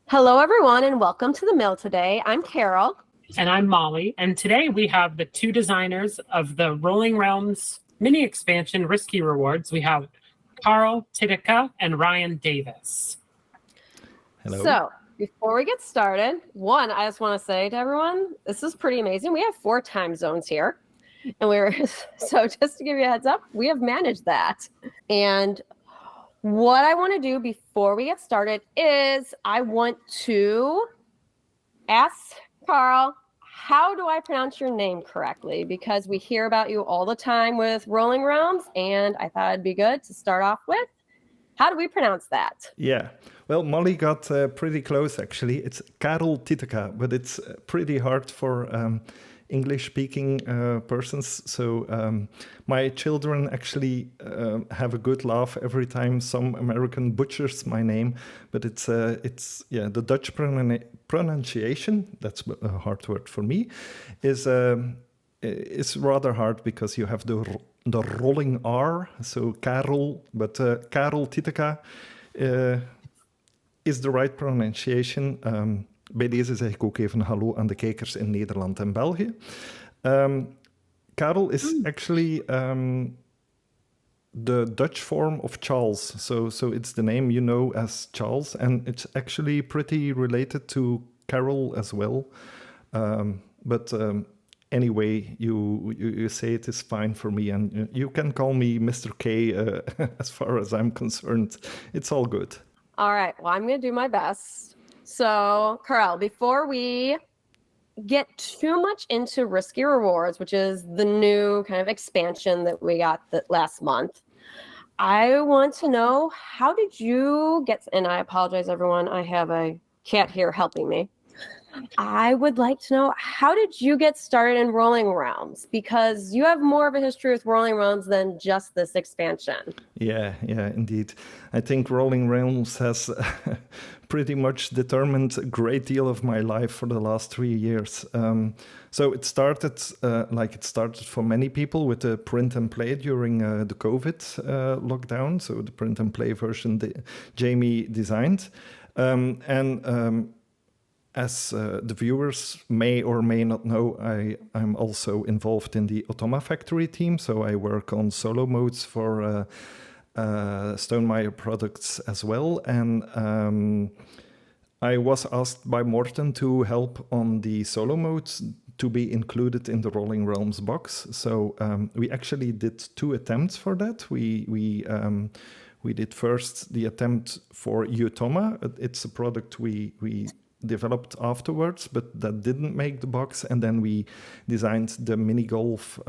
Hello, everyone, and welcome to the mill today. I'm Carol. And I'm Molly. And today we have the two designers of the Rolling Realms mini expansion Risky Rewards. We have Karel, Titeca, and Ryan Davis. Hello. So, before we get started, I just want to say to everyone, this is pretty amazing. We have 4 time zones here. And so just to give you a heads up, we have managed that. And what I want to do before we get started is I want to ask Karel, how do I pronounce your name correctly? Because we hear about you all the time with Rolling Realms, and I thought it'd be good to start off with, how do we pronounce that? Yeah, well, Molly got pretty close actually. It's Karel Titeca, but it's pretty hard for English-speaking persons. So my children actually have a good laugh every time some American butchers my name, but it's the Dutch pronunciation. That's a hard word for me. Is rather hard because you have the rolling R, so Karel, but Karel Titeca is the right pronunciation. Bij deze zeg ik ook even hallo aan de kijkers in Nederland en België. Karel is actually the Dutch form of Charles. So it's the name you know as Charles, and it's actually pretty related to Carol as well. But anyway, you say it is fine for me, and you can call me Mr. K as far as I'm concerned. It's all good. All right, well, I'm going to do my best. So, Karel, before we get too much into Risky Rewards, which is the new kind of expansion that we got last month, I want to know, how did you get, and I apologize, everyone, I have a cat here helping me. I would like to know, how did you get started in Rolling Realms? Because you have more of a history with Rolling Realms than just this expansion. Yeah, indeed. I think Rolling Realms has pretty much determined a great deal of my life for the last 3 years. So it started like it started for many people with the print and play during the COVID lockdown. So the print and play version Jamie designed. As the viewers may or may not know, I'm also involved in the Automa Factory team. So I work on solo modes for Stonemaier products as well. And I was asked by Morten to help on the solo modes to be included in the Rolling Realms box. So we actually did 2 attempts for that. We did first the attempt for Automa. It's a product we developed afterwards, but that didn't make the box. And then we designed the mini golf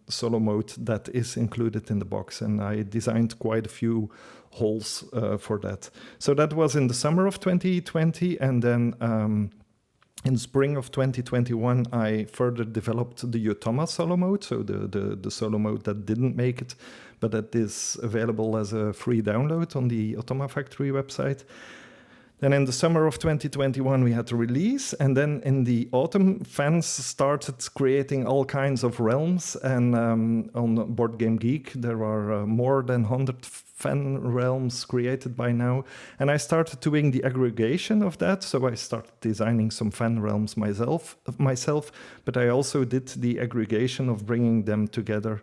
solo mode that is included in the box. And I designed quite a few holes for that. So that was in the summer of 2020. And then in spring of 2021, I further developed the Automa solo mode. So the solo mode that didn't make it, but that is available as a free download on the Automa Factory website. Then in the summer of 2021, we had the release. And then in the autumn, fans started creating all kinds of realms. And on Board Game Geek, there are more than 100 fan realms created by now. And I started doing the aggregation of that. So I started designing some fan realms myself. But I also did the aggregation of bringing them together.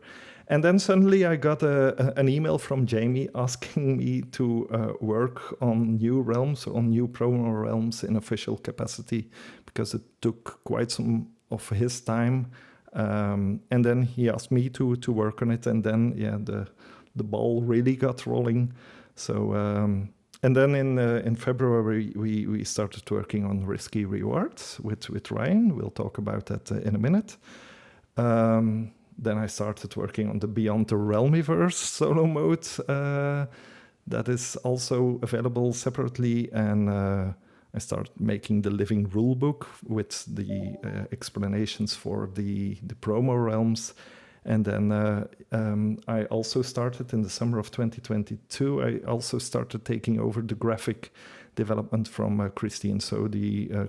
And then suddenly I got an email from Jamie asking me to work on new realms, on new promo realms in official capacity, because it took quite some of his time. And then he asked me to work on it. And then, the ball really got rolling. So, and then in February, we started working on Risky Rewards with Ryan. We'll talk about that in a minute. Then I started working on the Beyond the Realmiverse solo mode that is also available separately. And I started making the living rulebook with the explanations for the promo realms. And then I also started in the summer of 2022, I also started taking over the graphic development from Christine. So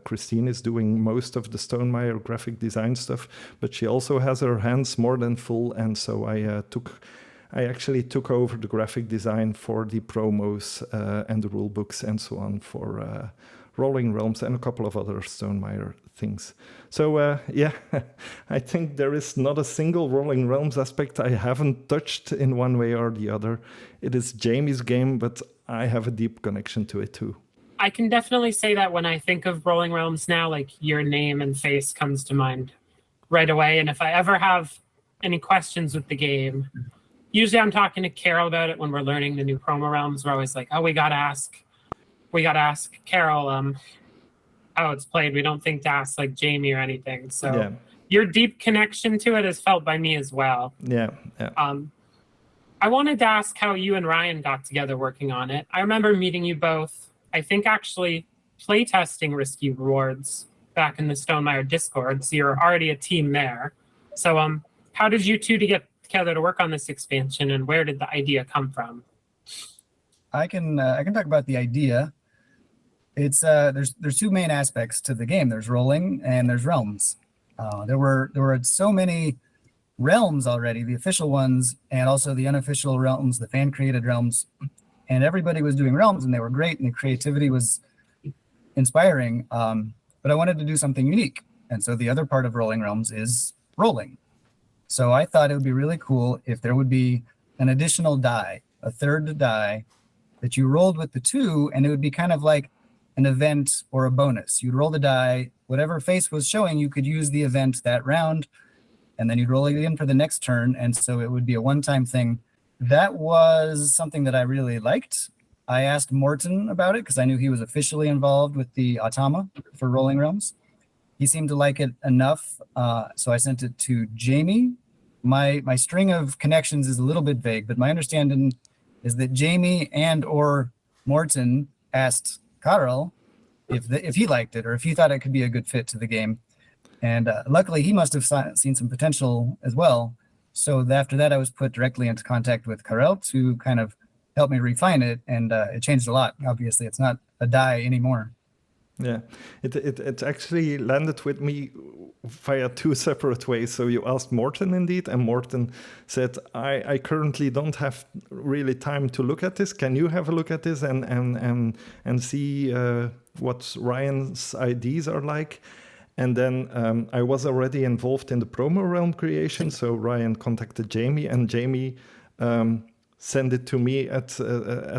Christine is doing most of the Stonemaier graphic design stuff, but she also has her hands more than full. And so I actually took over the graphic design for the promos and the rule books and so on for Rolling Realms and a couple of other Stonemaier things. So yeah, I think there is not a single Rolling Realms aspect I haven't touched in one way or the other. It is Jamie's game, but I have a deep connection to it too. I can definitely say that when I think of Rolling Realms now, like your name and face comes to mind right away. And if I ever have any questions with the game, usually I'm talking to Carol about it when we're learning the new promo realms. We're always like, oh, we gotta ask Carol how it's played. We don't think to ask like Jamie or anything. So Yeah. Your deep connection to it is felt by me as well. Yeah. I wanted to ask how you and Ryan got together working on it. I remember meeting you both, I think actually playtesting Risky Rewards back in the Stonemaier Discord. So you're already a team there. So how did you two to get together to work on this expansion, and where did the idea come from? I can talk about the idea. It's there's two main aspects to the game. There's rolling and there's realms. There were so many realms already, the official ones and also the unofficial realms, the fan created realms, and everybody was doing realms and they were great and the creativity was inspiring. But I wanted to do something unique, and so the other part of Rolling Realms is rolling. So I thought it would be really cool if there would be an additional die, a third die that you rolled with the two, and it would be kind of like an event or a bonus. You'd roll the die, whatever face was showing, you could use the event that round, and then you'd roll it again for the next turn, and so it would be a one-time thing. That was something that I really liked. I asked Morton about it because I knew he was officially involved with the Automa for Rolling Realms. He seemed to like it enough, so I sent it to Jamie. My string of connections is a little bit vague, but my understanding is that Jamie and or Morton asked Karel if he liked it or if he thought it could be a good fit to the game. And luckily, he must have seen some potential as well. So after that, I was put directly into contact with Karel to kind of help me refine it, and it changed a lot. Obviously, it's not a die anymore. Yeah, it actually landed with me via two separate ways. So you asked Morten indeed, and Morten said, I currently don't have really time to look at this. Can you have a look at this and see what Ryan's ideas are like? And then I was already involved in the promo realm creation. So Ryan contacted Jamie, and Jamie sent it to me at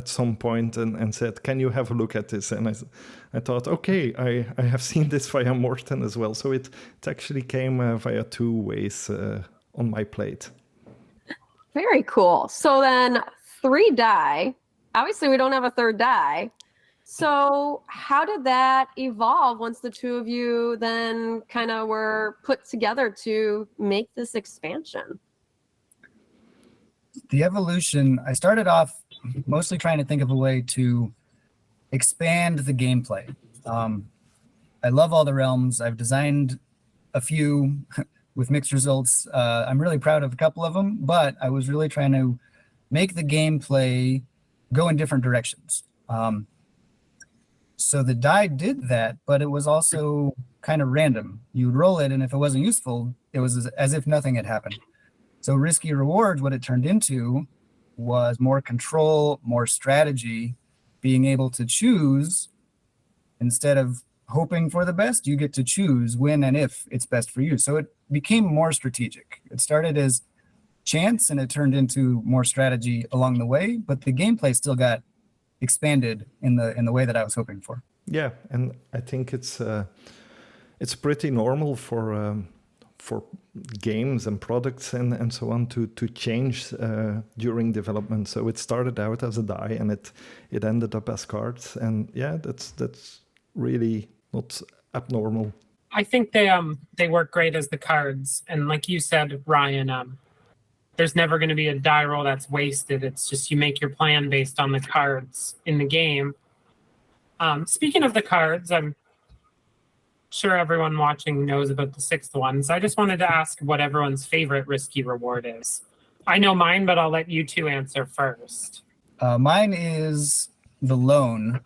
some point and said, can you have a look at this? And I thought, okay, I have seen this via Morten as well. So it actually came via two ways on my plate. Very cool. So then 3 die. Obviously, we don't have a third die. So how did that evolve once the two of you then kind of were put together to make this expansion? The evolution, I started off mostly trying to think of a way to expand the gameplay. I love all the realms. I've designed a few with mixed results. I'm really proud of a couple of them, but I was really trying to make the gameplay go in different directions. So the die did that, but it was also kind of random. You'd roll it, and if it wasn't useful, it was as if nothing had happened. So Risky Rewards, what it turned into was more control, more strategy, being able to choose instead of hoping for the best. You get to choose when and if it's best for you. So it became more strategic. It started as chance and it turned into more strategy along the way, but the gameplay still got expanded in the way that I was hoping for. Yeah, and I think it's pretty normal for games and products and so on to change during development. So it started out as a die and it ended up as cards, and yeah, that's really not abnormal. I think they work great as the cards, and like you said, Ryan, there's never going to be a die roll that's wasted. It's just you make your plan based on the cards in the game. Speaking of the cards, I'm sure everyone watching knows about the 6th one. So I just wanted to ask what everyone's favorite Risky Reward is. I know mine, but I'll let you two answer first. Mine is the loan.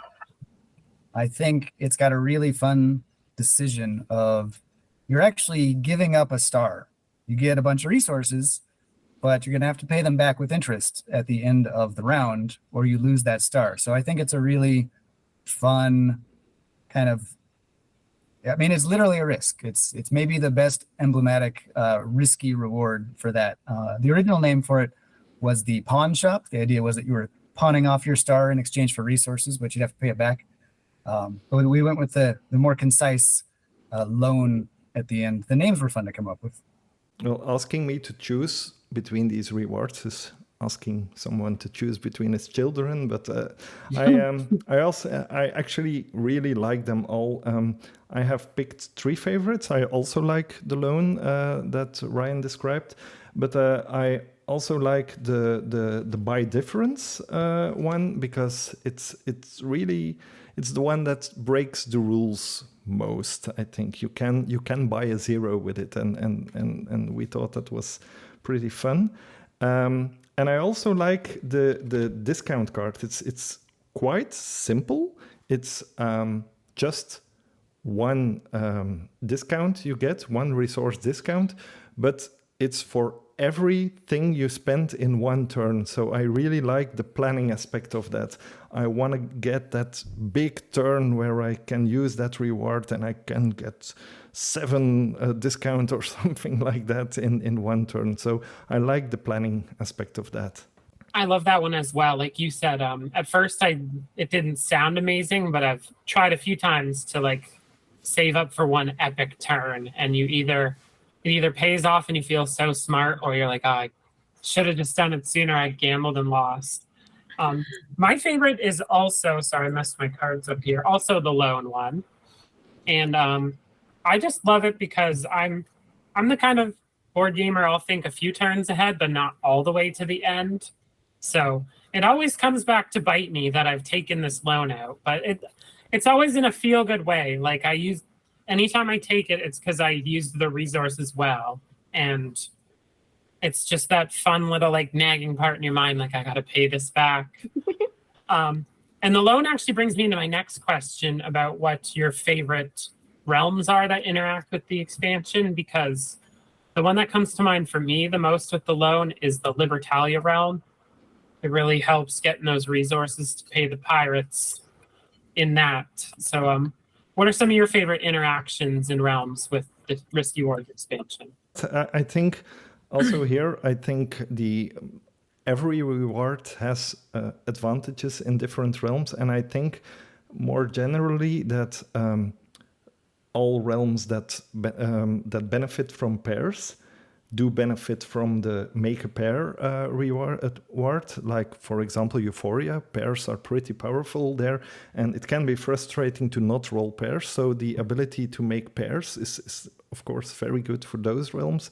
I think it's got a really fun decision of you're actually giving up a star. You get a bunch of resources, but you're going to have to pay them back with interest at the end of the round, or you lose that star. So I think it's a really fun kind of, I mean, it's literally a risk. It's maybe the best emblematic risky reward for that. The original name for it was the pawn shop. The idea was that you were pawning off your star in exchange for resources, but you'd have to pay it back. But we went with the more concise loan at the end. The names were fun to come up with. Well, asking me to choose between these rewards is asking someone to choose between his children, but I actually really like them all. I have picked 3 favorites. I also like the loan that Ryan described, but I also like the by difference one, because it's the one that breaks the rules most. I think you can buy a 0 with it, and we thought that was pretty fun. And I also like the discount card. It's quite simple. It's just one discount you get, one resource discount, but it's for everything you spend in one turn. So I really like the planning aspect of that. I want to get that big turn where I can use that reward and I can get 7 discount or something like that in one turn. So I like the planning aspect of that. I love that one as well. Like you said, at first it didn't sound amazing, but I've tried a few times to like save up for one epic turn, and it either pays off and you feel so smart, or you're like, oh, I should have just done it sooner. I gambled and lost. My favorite is also, sorry, I messed my cards up here, also the loan one. And I just love it because I'm the kind of board gamer, I'll think a few turns ahead, but not all the way to the end. So it always comes back to bite me that I've taken this loan out, but it's always in a feel-good way. Like anytime I take it, it's because I used the resources well. And it's just that fun little like nagging part in your mind, like I got to pay this back. And the loan actually brings me into my next question about what your favorite realms are that interact with the expansion, because the one that comes to mind for me the most with the loan is the Libertalia realm. It really helps getting those resources to pay the pirates in that. So what are some of your favorite interactions in realms with the Risky Wars expansion? I think also here, I think every reward has advantages in different realms, and I think more generally that all realms that benefit from pairs do benefit from the make a pair reward. Like, for example, Euphoria, pairs are pretty powerful there, and it can be frustrating to not roll pairs. So the ability to make pairs is of course, very good for those realms.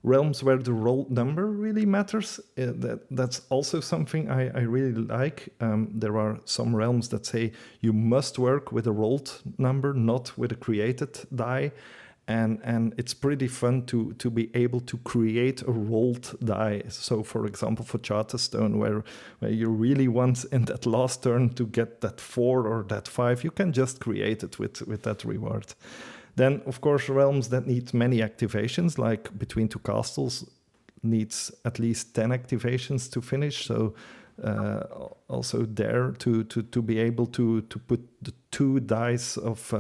Realms where the rolled number really matters, that's also something I really like. There are some realms that say you must work with a rolled number, not with a created die. And it's pretty fun to be able to create a rolled die. So, for example, for Charterstone, where you really want in that last turn to get that 4 or that 5, you can just create it with that reward. Then, of course, realms that need many activations, like Between Two Castles, needs at least 10 activations to finish. So also there to be able to put the 2 dice of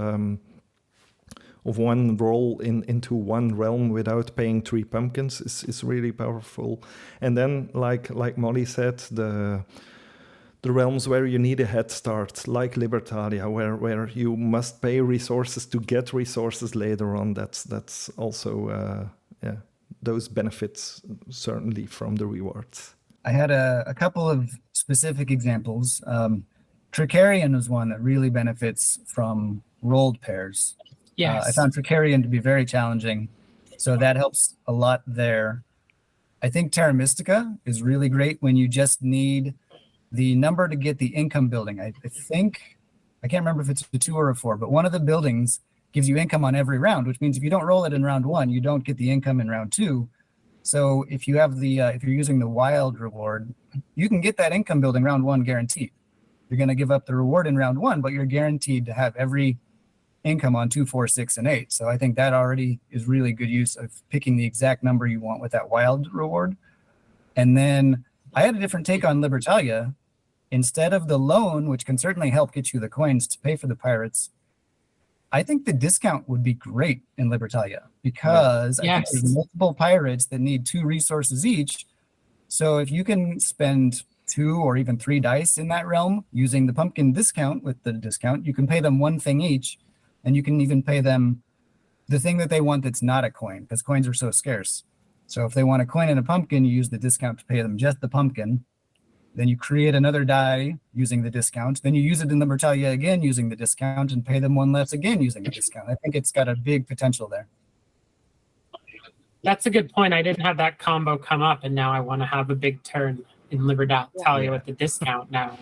one roll into one realm without paying 3 pumpkins is really powerful. And then, like Molly said, the realms where you need a head start, like Libertalia, where you must pay resources to get resources later on. That's also those benefits certainly from the rewards. I had a couple of specific examples. Tricarian is one that really benefits from rolled pairs. Yes. I found Tricarian to be very challenging, so that helps a lot there. I think Terra Mystica is really great when you just need the number to get the income building. I think, I can't remember if it's a 2 or a 4, but one of the buildings gives you income on every round, which means if you don't roll it in round 1, you don't get the income in round 2. So if you have if you're using the wild reward, you can get that income building round 1 guaranteed. You're going to give up the reward in round 1, but you're guaranteed to have every income on 2, 4, 6, and 8. So I think that already is really good use of picking the exact number you want with that wild reward. And then I had a different take on Libertalia, instead of the loan, which can certainly help get you the coins to pay for the pirates, I think the discount would be great in Libertalia because I think there's multiple pirates that need 2 resources each. So if you can spend 2 or even 3 dice in that realm using the pumpkin discount with the discount, you can pay them 1 thing each, and you can even pay them the thing that they want that's not a coin, because coins are so scarce. So if they want a coin and a pumpkin, you use the discount to pay them just the pumpkin. Then you create another die using the discount. Then you use it in Libertalia again using the discount and pay them 1 less again using the discount. I think it's got a big potential there. That's a good point. I didn't have that combo come up, and now I want to have a big turn in Libertalia with the discount now.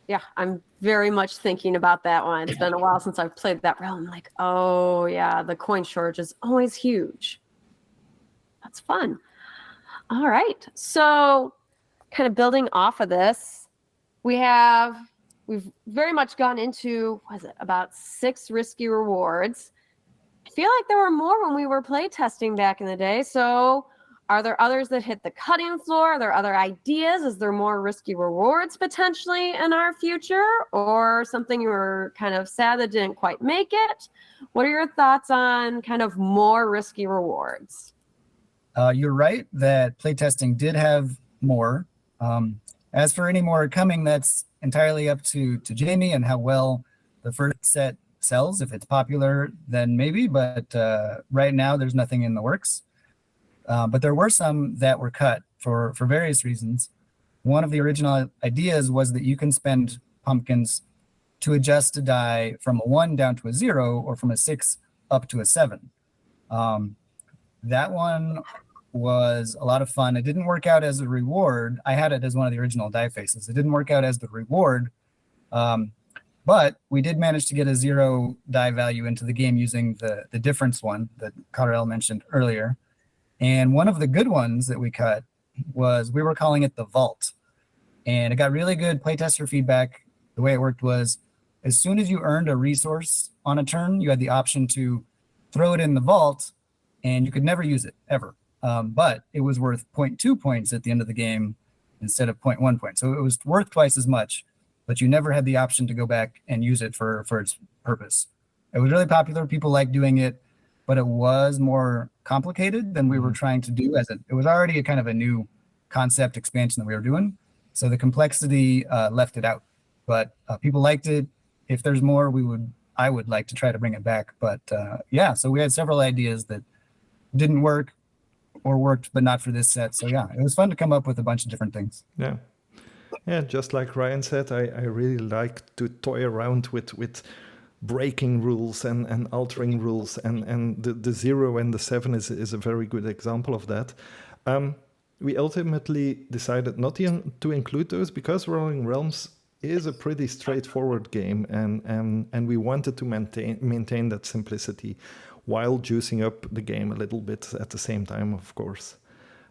Yeah, I'm very much thinking about that one. It's been a while since I've played that realm. Like, oh yeah, the coin shortage is always huge. That's fun. All right, so kind of building off of this, we've very much gone into, about 6 risky rewards. I feel like there were more when we were play testing back in the day. So are there others that hit the cutting floor? Are there other ideas? Is there more risky rewards potentially in our future, or something you were kind of sad that didn't quite make it? What are your thoughts on kind of more risky rewards? You're right that playtesting did have more. As for any more coming, that's entirely up to Jamie and how well the first set sells. If it's popular, then maybe, but right now there's nothing in the works. But there were some that were cut for various reasons. One of the original ideas was that you can spend pumpkins to adjust a die from a 1 down to a 0 or from a 6 up to a 7. That one was a lot of fun. It didn't work out as a reward. I had it as one of the original die faces. It didn't work out as the reward, but we did manage to get a 0 die value into the game using the difference one that Karel mentioned earlier. And one of the good ones that we cut was, we were calling it the vault. And it got really good playtester feedback. The way it worked was, as soon as you earned a resource on a turn, you had the option to throw it in the vault, and you could never use it, ever. But it was worth 0.2 points at the end of the game instead of 0.1 points. So it was worth twice as much, but you never had the option to go back and use it for its purpose. It was really popular. People liked doing it, but it was more complicated than we were trying to do. It was already a kind of a new concept expansion that we were doing. So the complexity left it out, but people liked it. If there's more, I would like to try to bring it back. But yeah, so we had several ideas that didn't work or worked, but not for this set. So yeah, it was fun to come up with a bunch of different things. Yeah, just like Ryan said, I really like to toy around with breaking rules and altering rules, and the 0 and the 7 is a very good example of that. We ultimately decided not to include those because Rolling Realms is a pretty straightforward game, and we wanted to maintain that simplicity while juicing up the game a little bit at the same time, of course.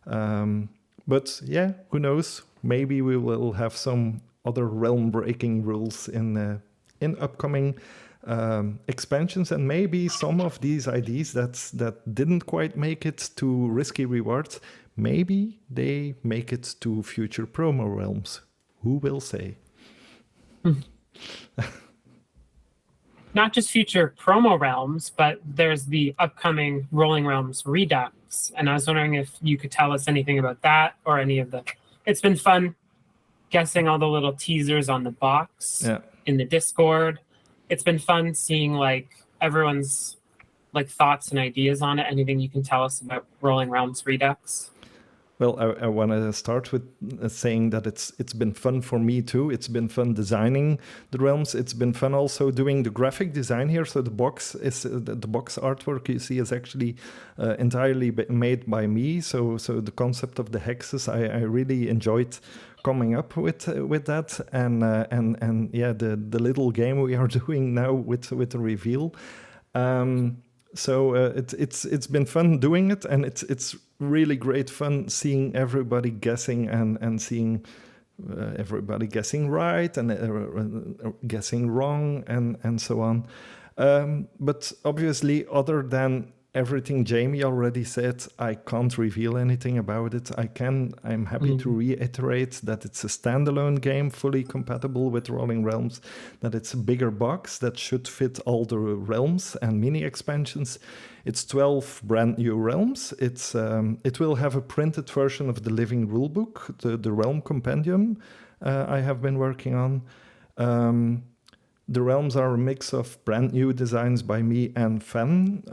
But yeah, who knows? Maybe we will have some other realm-breaking rules in upcoming expansions, and maybe some of these ideas that didn't quite make it to risky rewards, maybe they make it to future promo realms. Who will say? Not just future promo realms, but there's the upcoming Rolling Realms Redux. And I was wondering if you could tell us anything about that, or any of the... It's been fun guessing all the little teasers on the box in the Discord. It's been fun seeing like everyone's like thoughts and ideas on it. Anything you can tell us about Rolling Realms Redux? Well, I want to start with saying that it's been fun for me too. It's been fun designing the realms. It's been fun also doing the graphic design here. So the box artwork you see is actually entirely made by me. So the concept of the hexes, I really enjoyed coming up with that, and yeah, the little game we are doing now with the reveal. So it's been fun doing it, and it's really great fun seeing everybody guessing and seeing everybody guessing right and guessing wrong and so on. But obviously, other than everything Jamie already said. I can't reveal anything about it. I'm happy to reiterate that it's a standalone game, fully compatible with Rolling Realms, that it's a bigger box that should fit all the realms and mini expansions. It's 12 brand new realms. It will have a printed version of the living rulebook, the Realm Compendium I have been working on. The realms are a mix of brand new designs by me and fan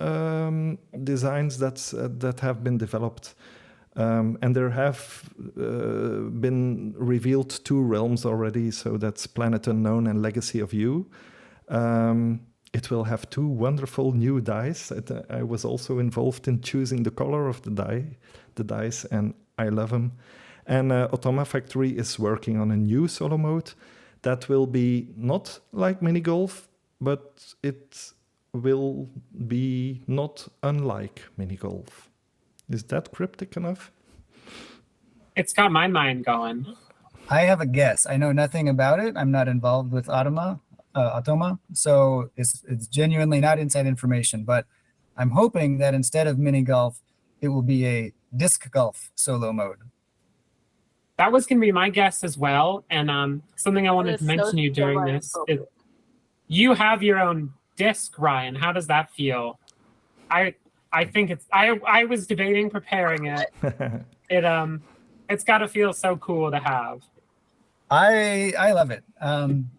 designs that have been developed. And there have been revealed 2 realms already, so that's Planet Unknown and Legacy of You. It will have 2 wonderful new dice. I was also involved in choosing the color of the dice, and I love them. And Automa Factory is working on a new solo mode that will be not like mini golf, but it will be not unlike mini golf. Is that cryptic enough? It's got my mind going. I have a guess. I know nothing about it. I'm not involved with Automa, so it's genuinely not inside information. But I'm hoping that instead of mini golf, it will be a disc golf solo mode. That was going to be my guess as well. And something I wanted to That is mention so you during this is you have your own disc, Ryan. How does that feel? I think I was debating preparing it. It's got to feel so cool to have. I love it. I'm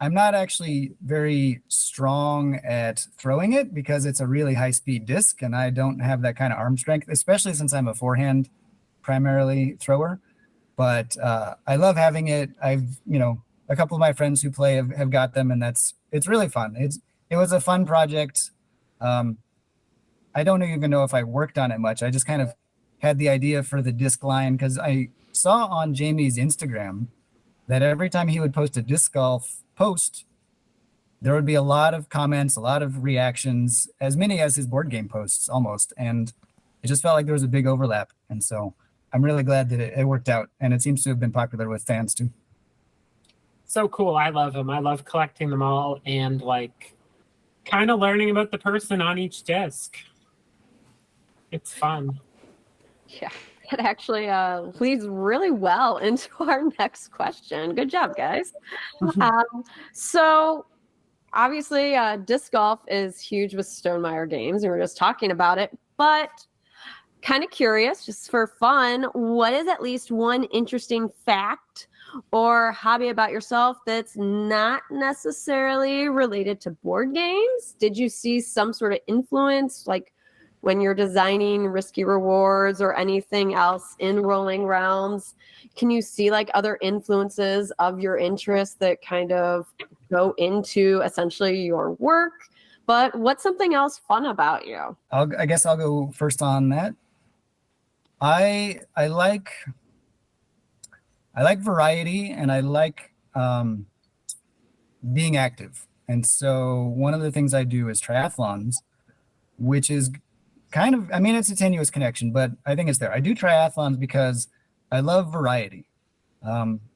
not actually very strong at throwing it because it's a really high speed disc and I don't have that kind of arm strength, especially since I'm a forehand primarily thrower. But I love having it. I've, a couple of my friends who play have got them, and it's really fun. It was a fun project. I don't even know if I worked on it much. I just kind of had the idea for the disc line because I saw on Jamie's Instagram that every time he would post a disc golf post, there would be a lot of comments, a lot of reactions, as many as his board game posts almost. And it just felt like there was a big overlap. And so I'm really glad that it worked out. And it seems to have been popular with fans too. So cool. I love them. I love collecting them all and kind of learning about the person on each disc. It's fun. Yeah, it actually leads really well into our next question. Good job, guys. So obviously disc golf is huge with Stonemaier Games, and we're just talking about it, but kind of curious, just for fun, what is at least one interesting fact or hobby about yourself that's not necessarily related to board games? Did you see some sort of influence, like when you're designing Risky Rewards or anything else in Rolling Realms? Can you see other influences of your interests that kind of go into essentially your work? But what's something else fun about you? I guess I'll go first on that. I like variety, and I like being active. And so one of the things I do is triathlons, which is kind of, it's a tenuous connection, but I think it's there. I do triathlons because I love variety.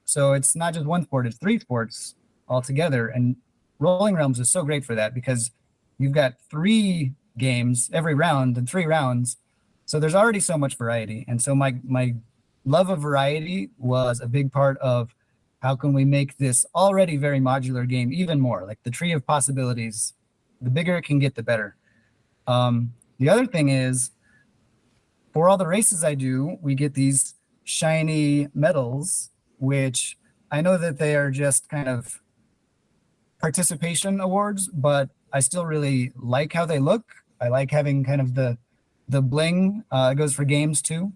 So it's not just one sport, it's 3 sports altogether. And Rolling Realms is so great for that because you've got 3 games every round and 3 rounds. So there's already so much variety. And so my love of variety was a big part of how can we make this already very modular game even more, like the tree of possibilities. The bigger it can get, the better. The other thing is, for all the races I do, we get these shiny medals, which I know that they are just kind of participation awards, but I still really like how they look. I like having kind of the bling. It goes for games too.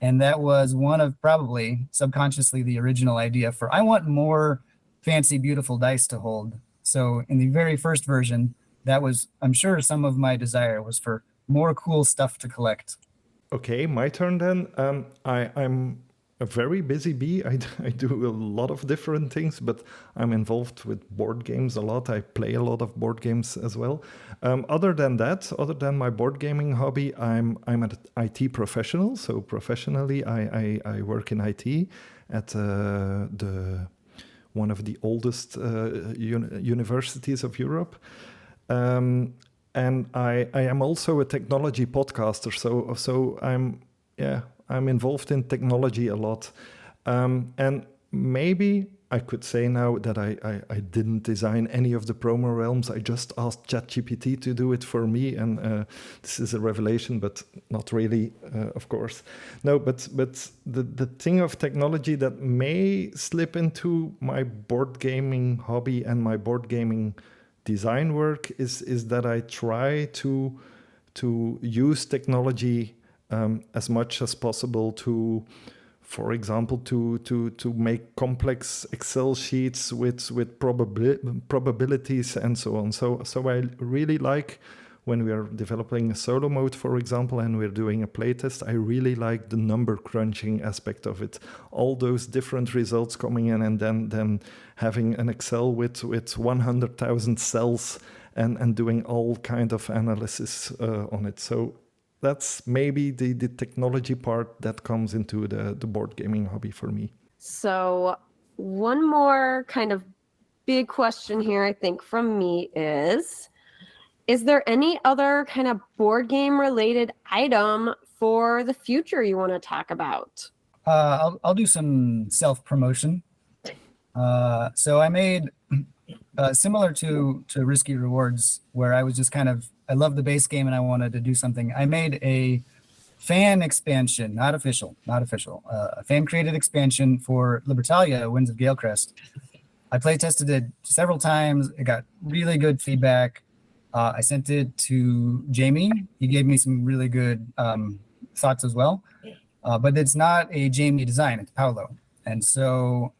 And that was one of probably subconsciously the original idea for, I want more fancy, beautiful dice to hold. So in the very first version, that was, I'm sure some of my desire was for more cool stuff to collect. Okay, my turn then. I'm a very busy bee. I do a lot of different things, but I'm involved with board games a lot. I play a lot of board games as well. Other than my board gaming hobby, I'm an IT professional. So professionally, I work in IT at one of the oldest universities of Europe. and I am also a technology podcaster. So I'm involved in technology a lot. And maybe I could say now that I didn't design any of the promo realms. I just asked ChatGPT to do it for me. And this is a revelation, but not really, of course. No, but the thing of technology that may slip into my board gaming hobby and my board gaming design work is that I try to use technology as much as possible to, for example, to make complex Excel sheets with probabilities and so on. So I really like when we are developing a solo mode, for example, and we're doing a playtest, I really like the number crunching aspect of it. All those different results coming in and then having an Excel with 100,000 cells and doing all kind of analysis on it. So that's maybe the technology part that comes into the board gaming hobby for me. So one more kind of big question here, I think, from me is there any other kind of board game related item for the future you want to talk about? I'll do some self-promotion. So I made, similar to Risky Rewards, where I was just I love the base game and I wanted to do something. I made a fan expansion, not official, a fan-created expansion for Libertalia, Winds of Galecrest. I play tested it several times. It got really good feedback. I sent it to Jamie. He gave me some really good thoughts as well. But it's not a Jamie design, it's Paolo. And so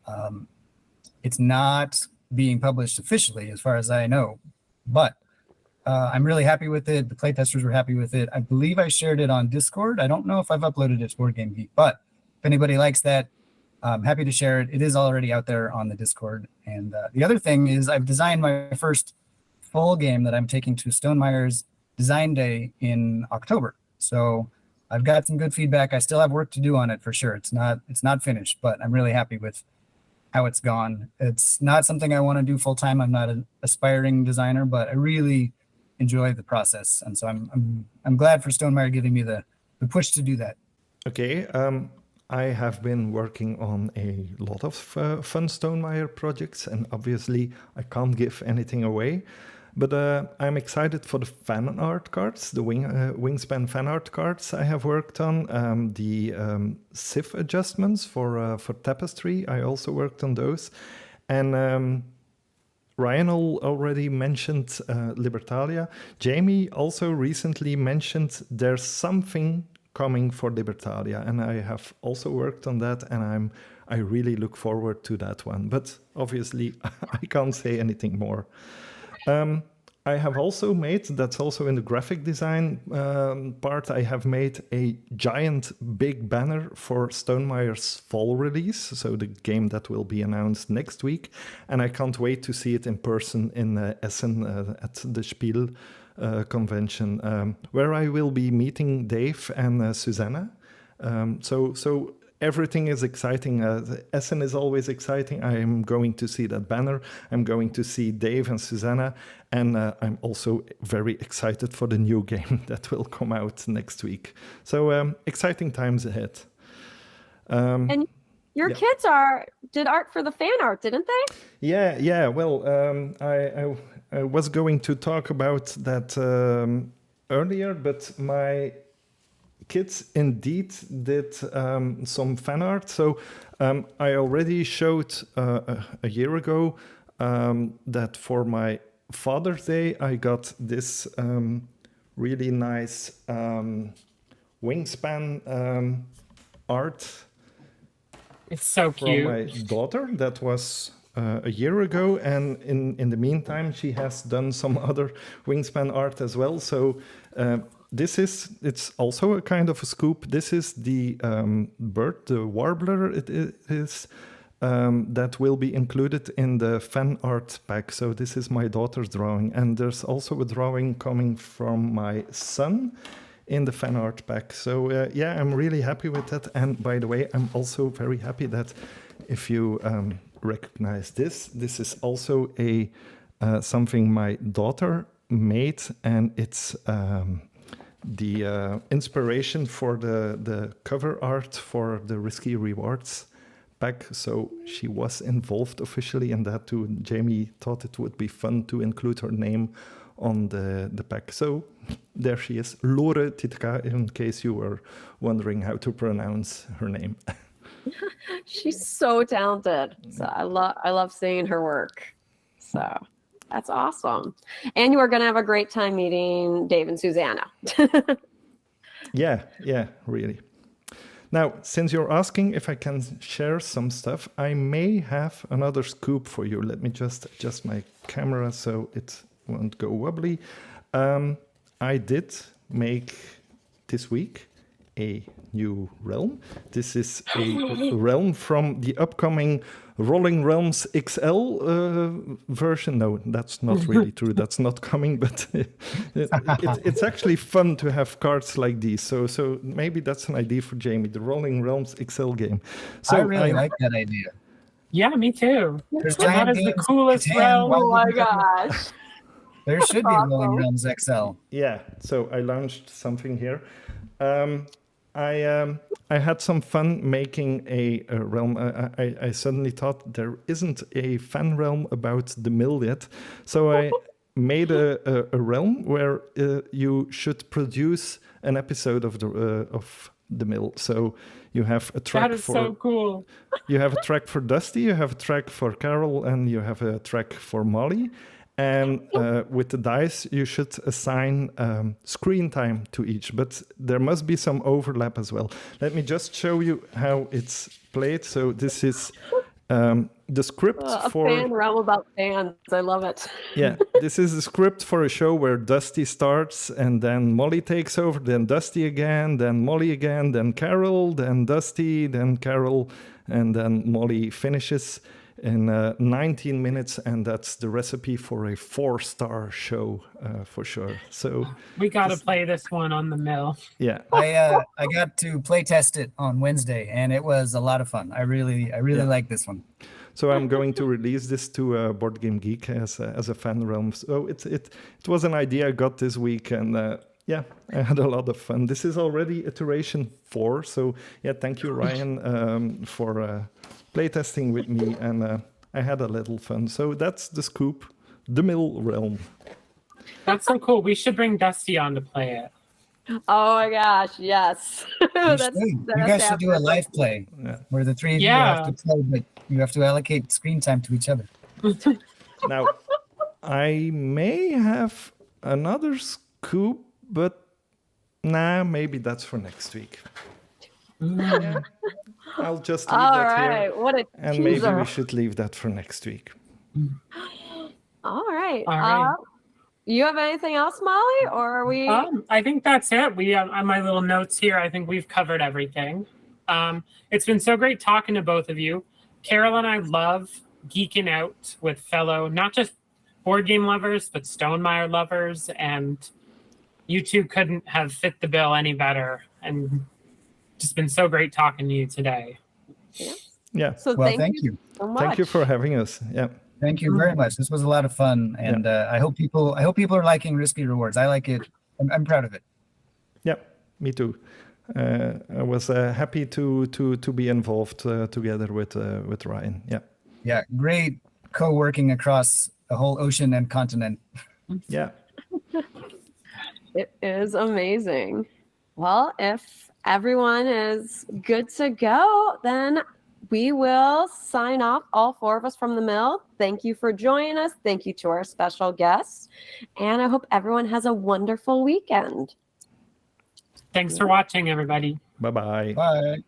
it's not being published officially as far as I know. But I'm really happy with it. The playtesters were happy with it. I believe I shared it on Discord. I don't know if I've uploaded it to Board Game Geek, but if anybody likes that, I'm happy to share it. It is already out there on the Discord. And the other thing is I've designed my first full game that I'm taking to Stonemeyer's Design Day in October. So I've got some good feedback. I still have work to do on it for sure. It's not finished, but I'm really happy with how it's gone. It's not something I want to do full time. I'm not an aspiring designer, but I really enjoy the process. And so I'm glad for Stonemeyer giving me the push to do that. Okay. I have been working on a lot of fun Stonemeyer projects, and obviously I can't give anything away. But I'm excited for the fan art cards, the Wingspan fan art cards I have worked on. The SIF adjustments for Tapestry, I also worked on those. And Ryan already mentioned Libertalia. Jamie also recently mentioned there's something coming for Libertalia, and I have also worked on that, and I really look forward to that one. But obviously, I can't say anything more. I have also made, that's also in the graphic design part, I have made a giant big banner for Stonemeyer's fall release, so the game that will be announced next week, and I can't wait to see it in person in Essen at the Spiel convention, where I will be meeting Dave and Susanna. So everything is exciting. Essen is always exciting. I am going to see that banner. I'm going to see Dave and Susanna. And I'm also very excited for the new game that will come out next week. So exciting times ahead. And your kids did art for the fan art, didn't they? Yeah. Well, I was going to talk about that earlier, but my kids indeed did some fan art. So I already showed a year ago that for my Father's Day I got this really nice wingspan art. It's so cute. For my daughter. That was a year ago, and in the meantime she has done some other wingspan art as well. So it's also a kind of a scoop. This is the bird, the warbler it is, that will be included in the fan art pack. So this is my daughter's drawing, and there's also a drawing coming from my son in the fan art pack. So I'm really happy with that. And by the way, I'm also very happy that if you recognize this is also a something my daughter made, and it's the inspiration for the cover art for the Risky Rewards pack. So she was involved officially in that too. Jamie thought it would be fun to include her name on the pack. So there she is, Lore Titeca, in case you were wondering how to pronounce her name. She's so talented. So I love seeing her work. So that's awesome. And you are going to have a great time meeting Dave and Susanna. Yeah, really. Now, since you're asking if I can share some stuff, I may have another scoop for you. Let me just adjust my camera so it won't go wobbly. I did make this week a new realm. This is a realm from the upcoming Rolling Realms XL version. No, that's not really true. That's not coming, but it's actually fun to have cards like these. So maybe that's an idea for Jamie, the Rolling Realms XL game. So I really like that idea. Yeah, me too. There's That giant is the games, coolest Catan, realm. Oh my why wouldn't gosh. there should be Awesome. Rolling Realms XL. Yeah, so I launched something here. I had some fun making a realm. I suddenly thought there isn't a fan realm about the mill yet. So I made a realm where you should produce an episode of the mill. So you have a track That is for so cool. you have a track for Dusty, you have a track for Karel, and you have a track for Molly. And with the dice, you should assign screen time to each, but there must be some overlap as well. Let me just show you how it's played. So this is the script A for... fan realm about fans. I love it. Yeah, this is the script for a show where Dusty starts, and then Molly takes over, then Dusty again, then Molly again, then Karel, then Dusty, then Karel, and then Molly finishes in 19 minutes, and that's the recipe for a 4-star show for sure. So We got to play this one on the mill. yeah, I got to play test it on Wednesday, and it was a lot of fun. I really like this one. so I'm going to release this to Board Game Geek as a fan realm. So it was an idea I got this week, and yeah, I had a lot of fun. This is already iteration 4, so yeah, thank you, Ryan, for playtesting with me, and I had a little fun. So that's the scoop, the mill realm. That's so cool. We should bring Dusty on to play it. Oh my gosh, yes. You guys should do a live play where the three of you have to play, but you have to allocate screen time to each other. Now, I may have another scoop, but nah, maybe that's for next week. I'll just leave All that right, here. what a And teaser. maybe we should leave that for next week. All right. All right. You have anything else, Molly, or are we? I think that's it. We on my little notes here, I think we've covered everything. It's been so great talking to both of you. Karel and I love geeking out with fellow, not just board game lovers, but Stonemaier lovers, and you two couldn't have fit the bill any better. And just been so great talking to you today. Yeah. So Well, thank you. so much. Thank you for having us. Yeah. Thank you very much. This was a lot of fun, and I hope people are liking Risky Rewards. I like it. I'm proud of it. Yeah, me too. I was happy to be involved together with Ryan. Yeah. Yeah, great co-working across a whole ocean and continent. Yeah. It is amazing. Well, if everyone is good to go, then we will sign off, all 4 of us from the mill. Thank you for joining us. Thank you to our special guests. And I hope everyone has a wonderful weekend. Thanks for watching, everybody. Bye-bye. Bye.